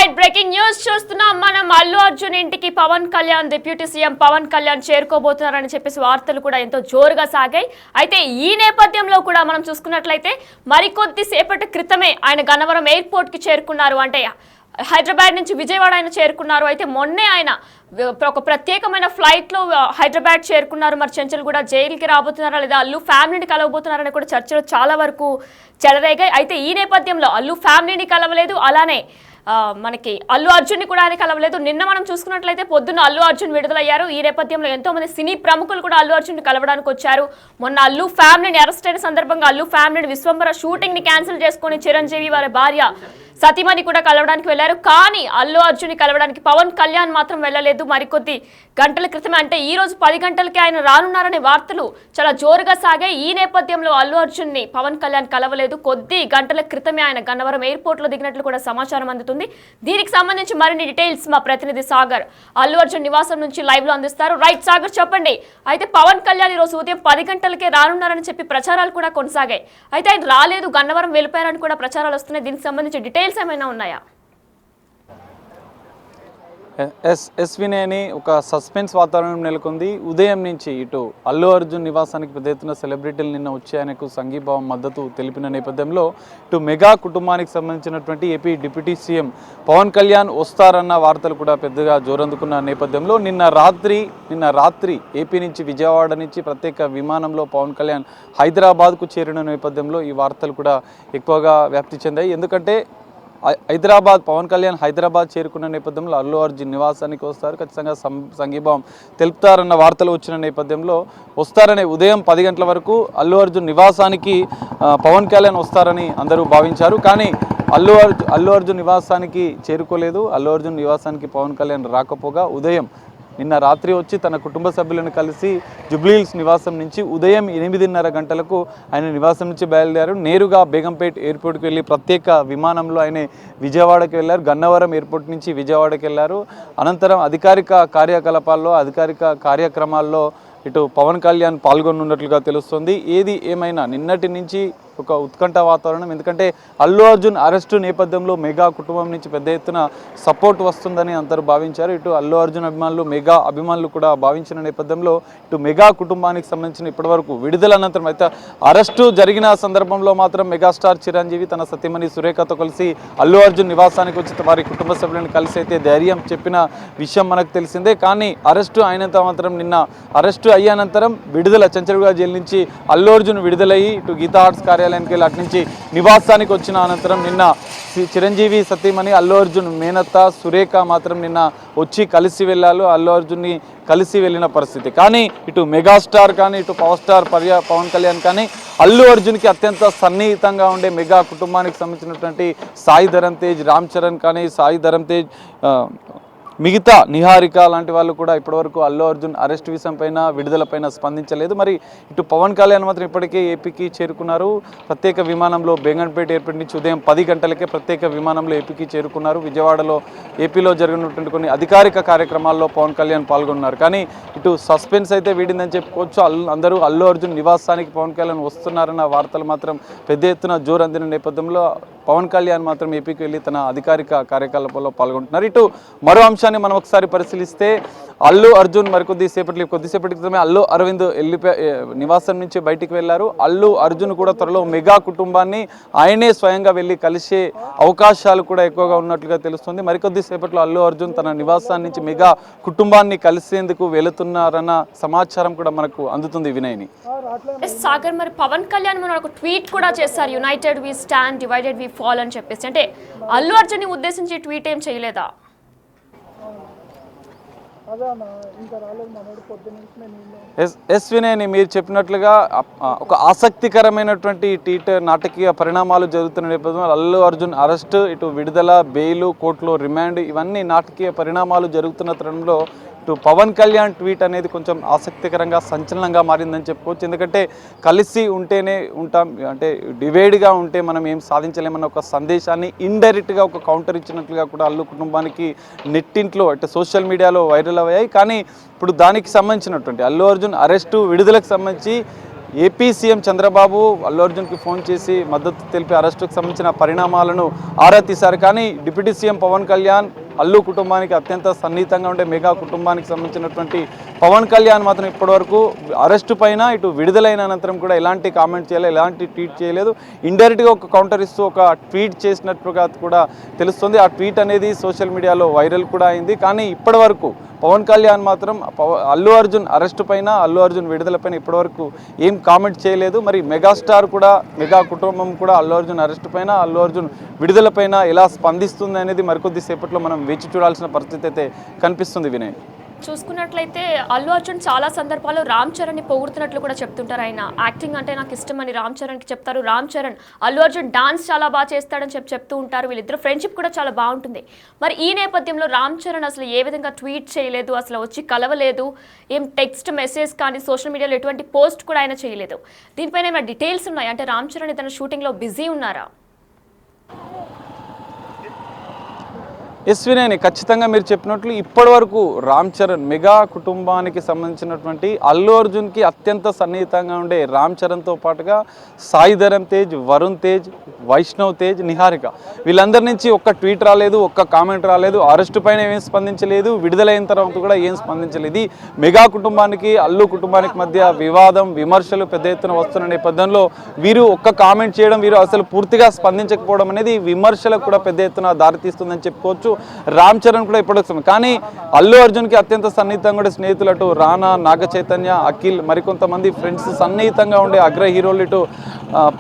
Right breaking news చూస్తున్నాం మనం. అల్లు అర్జున్ ఇంటికి పవన్ కళ్యాణ్ డిప్యూటీ సీఎం పవన్ కళ్యాణ్ చేరుకోబోతున్నారని చెప్పేసి వార్తలు కూడా ఎంతో జోరుగా సాగాయి. అయితే ఈ నేపథ్యంలో కూడా మనం చూసుకున్నట్లయితే మరికొద్ది సేపటి క్రితమే ఆయన గన్నవరం ఎయిర్పోర్ట్ కి చేరుకున్నారు. అంటే హైదరాబాద్ నుంచి విజయవాడ ఆయన చేరుకున్నారు. అయితే మొన్నే ఆయన ఒక ప్రత్యేకమైన ఫ్లైట్లో హైదరాబాద్ చేరుకున్నారు. మరి చెంచల్ కూడా జైలుకి రాబోతున్నారా లేదా అల్లు ఫ్యామిలీని కలవబోతున్నారని కూడా చర్చలు చాలా వరకు చెలరేగాయి. అయితే ఈ నేపథ్యంలో అల్లు ఫ్యామిలీని కలవలేదు, అలానే మనకి అల్లు అర్జున్ని కూడా ఆయన కలవలేదు. నిన్న మనం చూసుకున్నట్లయితే పొద్దున్న అల్లు అర్జున్ విడుదలయ్యారు. ఈ నేపథ్యంలో ఎంతో మంది సినీ ప్రముఖులు కూడా అల్లు అర్జున్ కలవడానికి వచ్చారు. మొన్న అల్లు ఫ్యామిలీని అరెస్ట్ అయిన సందర్భంగా అల్లు ఫ్యామిలీని విశ్వంబర షూటింగ్ ని క్యాన్సిల్ చేసుకుని చిరంజీవి వారి భార్య సతీమణి కూడా కలవడానికి వెళ్లారు. కానీ అల్లు అర్జున్ కలవడానికి పవన్ కళ్యాణ్ మాత్రం వెళ్ళలేదు. మరికొద్ది గంటల క్రితమే అంటే ఈ రోజు 10 గంటలకి ఆయన రానున్నారనే వార్తలు చాలా జోరుగా సాగాయి. ఈ నేపథ్యంలో అల్లు అర్జున్ ని పవన్ కళ్యాణ్ కలవలేదు. కొద్ది గంటల క్రితమే ఆయన గన్నవరం ఎయిర్పోర్ట్ లో దిగినట్లు కూడా సమాచారం అందుతుంది. దీనికి సంబంధించి మరిన్ని డీటెయిల్స్ మా ప్రతినిధి సాగర్ అల్లు అర్జున్ నివాసం నుంచి లైవ్ లో అందిస్తారు. రైట్ సాగర్, చెప్పండి. అయితే పవన్ కళ్యాణ్ ఈ రోజు ఉదయం 10 గంటలకే రానున్నారని చెప్పి ప్రచారాలు కూడా కొనసాగాయి. అయితే ఆయన రాలేదు, గన్నవరం వెళ్ళిపోయారని కూడా ప్రచారాలు వస్తున్నాయి. దీనికి సంబంధించి డీటెయిల్స్ ఏమైనా ఉన్నాయా? ఎస్వినేని ఒక సస్పెన్స్ వాతావరణం నెలకొంది. ఉదయం నుంచి ఇటు అల్లు అర్జున్ నివాసానికి పెద్ద ఎత్తున సెలబ్రిటీలు నిన్న వచ్చి ఆయనకు సంఘీభావం మద్దతు తెలిపిన నేపథ్యంలో ఇటు మెగా కుటుంబానికి సంబంధించినటువంటి AP deputy CM Pawan Kalyan వస్తారన్న వార్తలు కూడా పెద్దగా జోరందుకున్న నేపథ్యంలో నిన్న రాత్రి ఏపీ నుంచి విజయవాడ నుంచి ప్రత్యేక విమానంలో పవన్ కళ్యాణ్ హైదరాబాద్కు చేరిన నేపథ్యంలో ఈ వార్తలు కూడా ఎక్కువగా వ్యాప్తి చెందాయి. ఎందుకంటే పవన్ కళ్యాణ్ హైదరాబాద్ చేరుకున్న నేపథ్యంలో అల్లు అర్జున్ నివాసానికి వస్తారు, ఖచ్చితంగా సంఘీభావం తెలుపుతారన్న వార్తలు వచ్చిన నేపథ్యంలో వస్తారనే ఉదయం 10 గంటల వరకు అల్లు అర్జున్ నివాసానికి పవన్ కళ్యాణ్ వస్తారని అందరూ భావించారు. కానీ అల్లు అర్జున్ నివాసానికి చేరుకోలేదు. అల్లు అర్జున్ నివాసానికి పవన్ కళ్యాణ్ రాకపోగా ఉదయం నిన్న రాత్రి వచ్చి తన కుటుంబ సభ్యులను కలిసి జూబ్లీహిల్స్ నివాసం నుంచి ఉదయం 8:30 గంటలకు ఆయన నివాసం నుంచి బయలుదేరారు. నేరుగా బేగంపేట్ ఎయిర్పోర్ట్కి వెళ్ళి ప్రత్యేక విమానంలో ఆయన విజయవాడకి వెళ్ళారు. గన్నవరం ఎయిర్పోర్ట్ నుంచి విజయవాడకి వెళ్ళారు. అనంతరం అధికారిక కార్యక్రమాల్లో ఇటు పవన్ కళ్యాణ్ పాల్గొనున్నట్లుగా తెలుస్తుంది. ఏది ఏమైనా నిన్నటి నుంచి ఒక ఉత్కంఠ వాతావరణం. ఎందుకంటే అల్లు అర్జున్ అరెస్టు నేపథ్యంలో మెగా కుటుంబం నుంచి పెద్ద ఎత్తున సపోర్ట్ వస్తుందని అందరూ భావించారు. ఇటు అల్లు అర్జున్ అభిమానులు, మెగా అభిమానులు కూడా భావించిన నేపథ్యంలో ఇటు మెగా కుటుంబానికి సంబంధించిన ఇప్పటివరకు విడుదల అనంతరం అయితే అరెస్టు జరిగిన సందర్భంలో మాత్రం మెగాస్టార్ చిరంజీవి తన సతీమణి సురేఖతో కలిసి అల్లు అర్జున్ నివాసానికి వచ్చి వారి కుటుంబ సభ్యులను కలిసి అయితే ధైర్యం చెప్పిన విషయం మనకు తెలిసిందే. కానీ అరెస్టు అయినంత మాత్రం నిన్న అరెస్టు అయ్యానంతరం విడుదల చెంచల్గూడ జైలు నుంచి అల్లు అర్జున్ విడుదలయ్యి ఇటు గీతా ఆర్ట్స్ కార్యాలయానికి వెళ్ళి అటు నుంచి నివాసానికి వచ్చిన అనంతరం నిన్న చిరంజీవి సతీమణి అల్లు అర్జున్ మేనత్త సురేఖ మాత్రం నిన్న వచ్చి కలిసి వెళ్ళారు. అల్లు అర్జున్ని కలిసి వెళ్ళిన పరిస్థితి. కానీ ఇటు మెగాస్టార్ కానీ ఇటు పవర్ స్టార్ పవన్ కళ్యాణ్ కానీ అల్లు అర్జున్కి అత్యంత సన్నిహితంగా ఉండే మెగా కుటుంబానికి సంబంధించినటువంటి సాయి ధరమ్ తేజ్, రామ్ చరణ్ కానీ సాయి ధరమ్ తేజ్, మిగతా నిహారిక లాంటి వాళ్ళు కూడా ఇప్పటివరకు అల్లు అర్జున్ అరెస్ట్ విషయంపైన విడుదలపైన స్పందించలేదు. మరి ఇటు పవన్ కళ్యాణ్ మాత్రం ఇప్పటికే ఏపీకి చేరుకున్నారు. ప్రత్యేక విమానంలో బేగంపేట ఎయిర్పోర్ట్ నుంచి ఉదయం 10 గంటలకే ప్రత్యేక విమానంలో ఏపీకి చేరుకున్నారు. విజయవాడలో ఏపీలో జరిగినటువంటి కొన్ని అధికారిక కార్యక్రమాల్లో పవన్ కళ్యాణ్ పాల్గొన్నారు. కానీ ఇటు సస్పెన్స్ అయితే వీడిందని చెప్పుకోవచ్చు. అందరూ అల్లు అర్జున్ నివాసానికి పవన్ కళ్యాణ్ వస్తున్నారన్న వార్తలు మాత్రం పెద్ద ఎత్తున జోరు అందిన నేపథ్యంలో పవన్ కళ్యాణ్ మాత్రం ఏపీకి వెళ్ళి తన అధికారిక కార్యకలాపాల్లో పాల్గొంటున్నారు. ఇటు మరో అంశాన్ని మనం ఒకసారి పరిశీలిస్తే అల్లు అర్జున్ కొద్దిసేపటి క్రితమే అల్లు అరవింద్ నివాసం నుంచి బయటికి వెళ్లారు. అల్లు అర్జున్ కూడా త్వరలో మెగా కుటుంబాన్ని ఆయనే స్వయంగా వెళ్ళి కలిసే అవకాశాలు కూడా ఎక్కువగా ఉన్నట్లుగా తెలుస్తుంది. మరికొద్దిసేపట్లో అల్లు అర్జున్ తన నివాసాన్ని నుంచి మెగా కుటుంబాన్ని కలిసేందుకు వెళుతున్నారన్న సమాచారం కూడా మనకు అందుతుంది. వినయ్ని సాగర్, మరి పవన్ కళ్యాణ్ మన ఒక ట్వీట్ కూడా చేశారు, united we stand, divided we fall అని చెప్పేసి. అంటే అల్లు అర్జున్ ఉద్దేశించి ట్వీట్ ఏం చేయలేదా? ఎస్వినేని మీరు చెప్పినట్లుగా ఒక ఆసక్తికరమైనటువంటి నాటకీయ పరిణామాలు జరుగుతున్న నేపథ్యంలో అల్లు అర్జున్ అరెస్ట్, ఇటు విడుదల, బెయిలు, కోర్టులో రిమాండ్ ఇవన్నీ నాటకీయ పరిణామాలు జరుగుతున్న తరుణంలో ఇటు పవన్ కళ్యాణ్ ట్వీట్ అనేది కొంచెం ఆసక్తికరంగా సంచలనంగా మారిందని చెప్పుకోవచ్చు. ఎందుకంటే కలిసి ఉంటేనే ఉంటాం, అంటే డివైడ్గా ఉంటే మనం ఏం సాధించలేమన్న ఒక సందేశాన్ని ఇండైరెక్ట్గా ఒక కౌంటర్ ఇచ్చినట్లుగా కూడా అల్లు కుటుంబానికి నెట్టింట్లో అంటే సోషల్ మీడియాలో వైరల్ అయ్యాయి. కానీ ఇప్పుడు దానికి సంబంధించినటువంటి అల్లు అర్జున్ అరెస్టు, విడుదలకు సంబంధించి ఏపీ సీఎం చంద్రబాబు అల్లు అర్జున్కి ఫోన్ చేసి మద్దతు తెలిపి అరెస్టుకు సంబంధించిన పరిణామాలను ఆరా తీశారు. కానీ డిప్యూటీ సీఎం పవన్ కళ్యాణ్ అల్లు కుటుంబానికి అత్యంత సన్నిహితంగా ఉండే మెగా కుటుంబానికి సంబంధించినటువంటి పవన్ కళ్యాణ్ మాత్రం ఇప్పటివరకు అరెస్టు పైన ఇటు విడుదలైన అనంతరం కూడా ఎలాంటి కామెంట్ చేయలేదు, ఎలాంటి ట్వీట్ చేయలేదు. ఇండైరెక్ట్గా ఒక కౌంటర్ ఇస్తూ ఒక ట్వీట్ చేసినట్టుగా కూడా తెలుస్తుంది. ఆ ట్వీట్ అనేది సోషల్ మీడియాలో వైరల్ కూడా అయింది. కానీ ఇప్పటివరకు పవన్ కళ్యాణ్ మాత్రం అల్లు అర్జున్ అరెస్టు పైన, అల్లు అర్జున్ విడుదలపైన ఇప్పటివరకు ఏం కామెంట్ చేయలేదు. మరి మెగాస్టార్ కూడా, మెగా కుటుంబం కూడా అల్లు అర్జున్ అరెస్టు పైన, అల్లు అర్జున్ విడుదలపైన ఎలా స్పందిస్తుంది అనేది మరికొద్ది సేపట్లో మనం వేచి చూడాల్సిన పరిస్థితి అయితే కనిపిస్తుంది. వినయ్, చూసుకున్నట్లయితే అల్లు అర్జున్ చాలా సందర్భాల్లో రామ్ చరణ్ని పొగుడుతున్నట్లు కూడా చెప్తుంటారు. ఆయన యాక్టింగ్ అంటే నాకు ఇష్టం అని రామ్ చరణ్కి చెప్తారు. రామ్ చరణ్ అల్లు అర్జున్ డాన్స్ చాలా బాగా చేస్తాడని చెప్తూ ఉంటారు. వీళ్ళిద్దరు ఫ్రెండ్షిప్ కూడా చాలా బాగుంటుంది. మరి ఈ నేపథ్యంలో రామ్ చరణ్ అసలు ఏ విధంగా ట్వీట్ చేయలేదు, అసలు వచ్చి కలవలేదు, ఏం టెక్స్ట్ మెసేజ్ కానీ సోషల్ మీడియాలో ఎటువంటి పోస్ట్ కూడా ఆయన చేయలేదు. దీనిపైన ఏమైనా డీటెయిల్స్ ఉన్నాయి అంటే రామ్ చరణ్ ఇతను షూటింగ్లో బిజీ ఉన్నారా? ఎస్వినేని ఖచ్చితంగా మీరు చెప్పినట్లు ఇప్పటివరకు రామ్ చరణ్ మెగా కుటుంబానికి సంబంధించినటువంటి అల్లు అర్జున్కి అత్యంత సన్నిహితంగా ఉండే రామ్ చరణ్తో పాటుగా సాయి ధరమ్ తేజ్, వరుణ్ తేజ్, వైష్ణవ్ తేజ్, నిహారిక వీళ్ళందరి నుంచి ఒక్క ట్వీట్ రాలేదు, ఒక్క కామెంట్ రాలేదు. అరెస్టు పైన ఏం స్పందించలేదు, విడుదలైన తర్వాత కూడా ఏం స్పందించలేదు. ఇది మెగా కుటుంబానికి, అల్లు కుటుంబానికి మధ్య వివాదం, విమర్శలు పెద్ద ఎత్తున వస్తున్న నేపథ్యంలో వీరు ఒక్క కామెంట్ చేయడం, వీరు అసలు పూర్తిగా స్పందించకపోవడం అనేది విమర్శలకు కూడా పెద్ద ఎత్తున దారితీస్తుందని చెప్పుకోవచ్చు. రామ్ చరణ్ కూడా ఇప్పటికి, కానీ అల్లు అర్జున్కి అత్యంత సన్నిహితంగా ఉండే స్నేహితులు అటు రానా, నాగ చైతన్య, అఖిల్, మరికొంతమంది ఫ్రెండ్స్ సన్నిహితంగా ఉండే అగ్ర హీరోలు ఇటు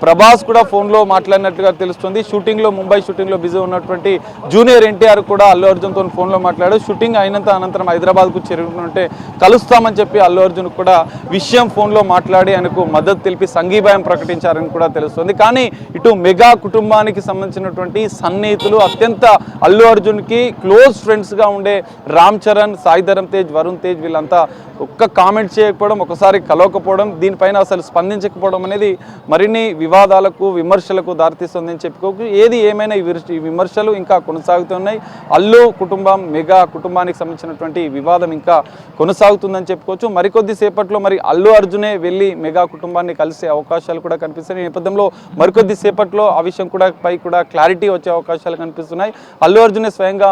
ప్రభాస్ కూడా ఫోన్లో మాట్లాడినట్టుగా తెలుస్తుంది. షూటింగ్లో, ముంబై షూటింగ్లో బిజీ ఉన్నటువంటి జూనియర్ ఎన్టీఆర్ కూడా అల్లు అర్జున్తో ఫోన్లో మాట్లాడాడు. షూటింగ్ అయినంత అనంతరం హైదరాబాద్కు చేరుకుంటుంటే కలుస్తామని చెప్పి అల్లు అర్జున్ కూడా విషయం ఫోన్లో మాట్లాడి ఆయనకు మద్దతు తెలిపి సంఘీభాయం ప్రకటించారని కూడా తెలుస్తుంది. కానీ ఇటు మెగా కుటుంబానికి సంబంధించినటువంటి సన్నిహితులు, అత్యంత అల్లు అర్జున్కి క్లోజ్ ఫ్రెండ్స్గా ఉండే రామ్ చరణ్, సాయి ధరమ్ తేజ్, వరుణ్ తేజ్ వీళ్ళంతా ఒక్క కామెంట్ చేయకపోవడం, ఒకసారి కలవకపోవడం, దీనిపైన అసలు స్పందించకపోవడం అనేది మరిన్ని వివాదాలకు, విమర్శలకు దారితీస్తుందని చెప్పుకోవచ్చు. ఏది ఏమైనా ఈ విమర్శలు ఇంకా కొనసాగుతున్నాయి. అల్లు కుటుంబం, మెగా కుటుంబానికి సంబంధించినటువంటి వివాదం ఇంకా కొనసాగుతుందని చెప్పుకోవచ్చు. మరికొద్ది సేపట్లో మరి అల్లు అర్జునే వెళ్ళి మెగా కుటుంబాన్ని కలిసే అవకాశాలు కూడా కనిపిస్తున్నాయి. ఈ నేపథ్యంలో మరికొద్ది సేపట్లో ఆ విషయం పై కూడా క్లారిటీ వచ్చే అవకాశాలు కనిపిస్తున్నాయి. అల్లు అర్జునే స్వయంగా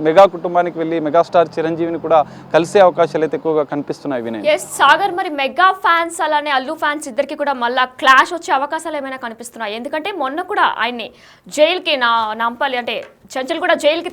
మెగా కుటుంబానికి వెళ్ళి మెగాస్టార్ చిరంజీవిని కూడా కలిసే అవకాశాలు అయితే ఎక్కువగా కనిపిస్తున్నాయి. సాగర్, మరి మెగా ఫ్యాన్స్ అలానే అల్లు ఫ్యాన్స్ ఇద్దరికి కూడా మళ్ళా క్లాష్ వచ్చే అవకాశాలు ఏమైనా కనిపిస్తున్నాయి? ఎందుకంటే మొన్న కూడా ఆయన్ని జైలుకి నాంపల్లి అంటే చంచల్ కూడా జైలుకి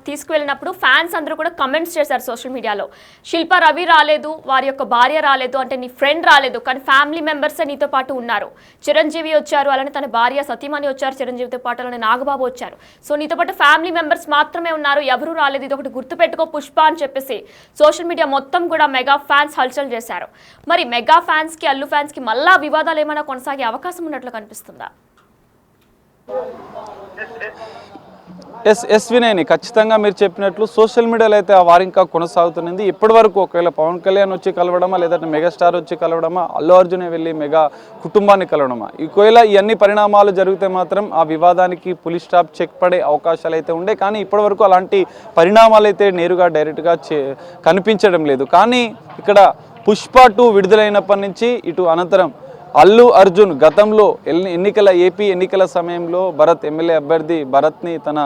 తీసుకువెళ్ళినప్పుడు ఫ్యాన్స్ అందరూ కూడా కమెంట్స్ చేశారు సోషల్ మీడియాలో. శిల్పా రవి రాలేదు, వారి యొక్క భార్య రాలేదు, అంటే నీ ఫ్రెండ్ రాలేదు, కానీ ఫ్యామిలీ మెంబర్సే నీతో పాటు ఉన్నారు. చిరంజీవి వచ్చారు, అలానే తన భార్య సతీమణి వచ్చారు చిరంజీవితో పాటు, అలానే నాగబాబు వచ్చారు. సో నీతో పాటు ఫ్యామిలీ మెంబర్స్ మాత్రమే ఉన్నారు, ఎవరు రాలేదు, ఇది ఒకటి గుర్తుపెట్టుకో పుష్ప అని చెప్పేసి సోషల్ మీడియా మొత్తం కూడా మెగా ఫ్యాన్స్ హల్చల్ చేశారు. మరి మెగా ఫ్యాన్స్కి, అల్లు ఫ్యాన్స్కి మళ్ళా వివాదాలు ఏమైనా కొనసాగే అవకాశం ఉన్నట్లు కనిపిస్తుందా? వినయని ఖచ్చితంగా మీరు చెప్పినట్లు సోషల్ మీడియాలో అయితే ఆ వారు ఇంకా కొనసాగుతున్నది. ఇప్పటి వరకు ఒకవేళ పవన్ కళ్యాణ్ వచ్చి కలవడమా, లేదంటే మెగాస్టార్ వచ్చి కలవడమా, అల్లు అర్జునే వెళ్ళి మెగా కుటుంబాన్ని కలవడమా, ఒకవేళ ఈ అన్ని పరిణామాలు జరిగితే మాత్రం ఆ వివాదానికి పులి స్టాప్ చెక్ పడే అవకాశాలు అయితే ఉండే. కానీ ఇప్పటి వరకు అలాంటి పరిణామాలు అయితే నేరుగా డైరెక్ట్గా కనిపించడం లేదు. కానీ ఇక్కడ పుష్ప 2 విడుదలైనప్పటి నుంచి ఇటు అనంతరం అల్లు అర్జున్ గతంలో ఏపీ ఎన్నికల సమయంలో భరత్ ఎమ్మెల్యే అభ్యర్థి భరత్ని తన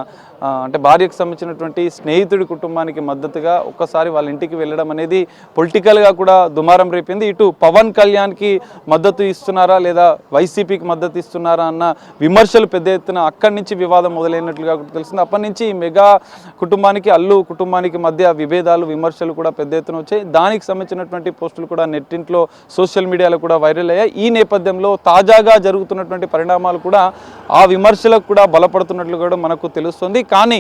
అంటే భార్యకు సంబంధించినటువంటి స్నేహితుడి కుటుంబానికి మద్దతుగా ఒక్కసారి వాళ్ళ ఇంటికి వెళ్ళడం అనేది పొలిటికల్గా కూడా దుమారం రేపింది. ఇటు పవన్ కళ్యాణ్కి మద్దతు ఇస్తున్నారా లేదా వైసీపీకి మద్దతు ఇస్తున్నారా అన్న విమర్శలు పెద్ద ఎత్తున అక్కడి నుంచి వివాదం మొదలైనట్లుగా తెలిసింది. అప్పటి నుంచి మెగా కుటుంబానికి, అల్లు కుటుంబానికి మధ్య విభేదాలు, విమర్శలు కూడా పెద్ద ఎత్తున వచ్చాయి. దానికి సంబంధించినటువంటి పోస్టులు కూడా నెట్టింట్లో, సోషల్ మీడియాలో కూడా వైరల్ అయ్యాయి. ఈ నేపథ్యంలో తాజాగా జరుగుతున్నటువంటి పరిణామాలు కూడా ఆ విమర్శలకు కూడా బలపడుతున్నట్లు కూడా మనకు తెలుస్తుంది. కానీ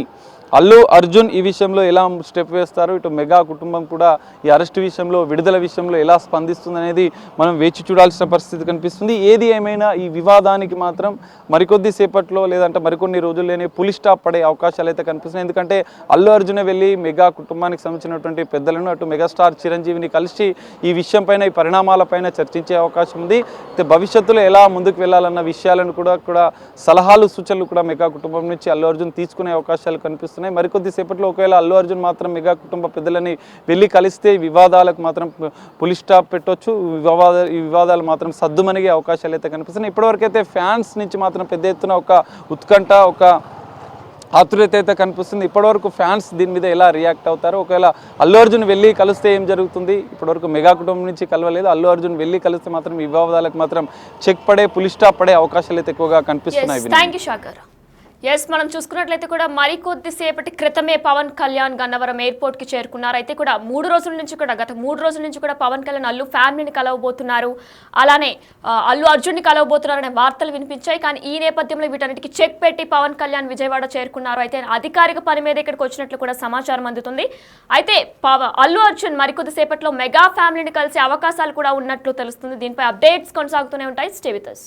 అల్లు అర్జున్ ఈ విషయంలో ఎలా స్టెప్ వేస్తారు, ఇటు మెగా కుటుంబం కూడా ఈ అరెస్ట్ విషయంలో, విడుదల విషయంలో ఎలా స్పందిస్తుంది అనేది మనం వేచి చూడాల్సిన పరిస్థితి కనిపిస్తుంది. ఏది ఏమైనా ఈ వివాదానికి మాత్రం మరికొద్ది సేపట్లో లేదంటే మరికొన్ని రోజుల్లోనే పులి స్టాప్ పడే అవకాశాలు అయితే కనిపిస్తున్నాయి. ఎందుకంటే అల్లు అర్జునే వెళ్ళి మెగా కుటుంబానికి సంబంధించినటువంటి పెద్దలను, అటు మెగాస్టార్ చిరంజీవిని కలిసి ఈ విషయం పైన, ఈ పరిణామాలపైన చర్చించే అవకాశం ఉంది. భవిష్యత్తులో ఎలా ముందుకు వెళ్ళాలన్న విషయాలను కూడా సలహాలు, సూచనలు కూడా మెగా కుటుంబం నుంచి అల్లు అర్జున్ తీసుకునే అవకాశాలు కనిపిస్తున్నాయి. కనిపిస్తున్నాయి. మరికొద్ది సేపట్లో ఒకవేళ అల్లు అర్జున్ మాత్రం మెగా కుటుంబ పెద్దలని వెళ్ళి కలిస్తే ఈ వివాదాలకు మాత్రం పులి స్టాప్ పెట్టొచ్చు. ఈ వివాదాలు మాత్రం సద్దుమణిగే అవకాశాలు అయితే కనిపిస్తున్నాయి. ఇప్పటివరకైతే ఫ్యాన్స్ నుంచి మాత్రం పెద్ద ఎత్తున ఒక ఉత్కంఠ, ఒక ఆతురత అయితే కనిపిస్తుంది. ఇప్పటివరకు ఫ్యాన్స్ దీని మీద ఎలా రియాక్ట్ అవుతారో, ఒకవేళ అల్లు అర్జున్ వెళ్ళి కలిస్తే ఏం జరుగుతుంది, ఇప్పటివరకు మెగా కుటుంబం నుంచి కలవలేదు, అల్లు అర్జున్ వెళ్ళి కలిస్తే మాత్రం ఈ వివాదాలకు మాత్రం చెక్ పడే, పులి స్టాప్ పడే అవకాశాలు అయితే ఎక్కువగా కనిపిస్తున్నాయి. Thank you Shakar. మనం చూసుకున్నట్లయితే కూడా మరికొద్ది సేపటి క్రితమే పవన్ కళ్యాణ్ గన్నవరం ఎయిర్పోర్ట్ కి చేరుకున్నారు. అయితే కూడా గత 3 రోజుల నుంచి కూడా పవన్ కళ్యాణ్ అల్లు ఫ్యామిలీని కలవబోతున్నారు, అలానే అల్లు అర్జున్ ని కలవబోతున్నారు అనే వార్తలు వినిపించాయి. కానీ ఈ నేపథ్యంలో వీటన్నిటికీ చెక్ పెట్టి పవన్ కళ్యాణ్ విజయవాడ చేరుకున్నారు. అయితే అధికారిక పని మీద ఇక్కడికి వచ్చినట్లు కూడా సమాచారం అందుతుంది. అయితే అల్లు అర్జున్ మరికొద్ది సేపట్లో మెగా ఫ్యామిలీని కలిసే అవకాశాలు కూడా ఉన్నట్లు తెలుస్తుంది. దీనిపై అప్డేట్స్ కొనసాగుతూనే ఉంటాయి. Stay with us.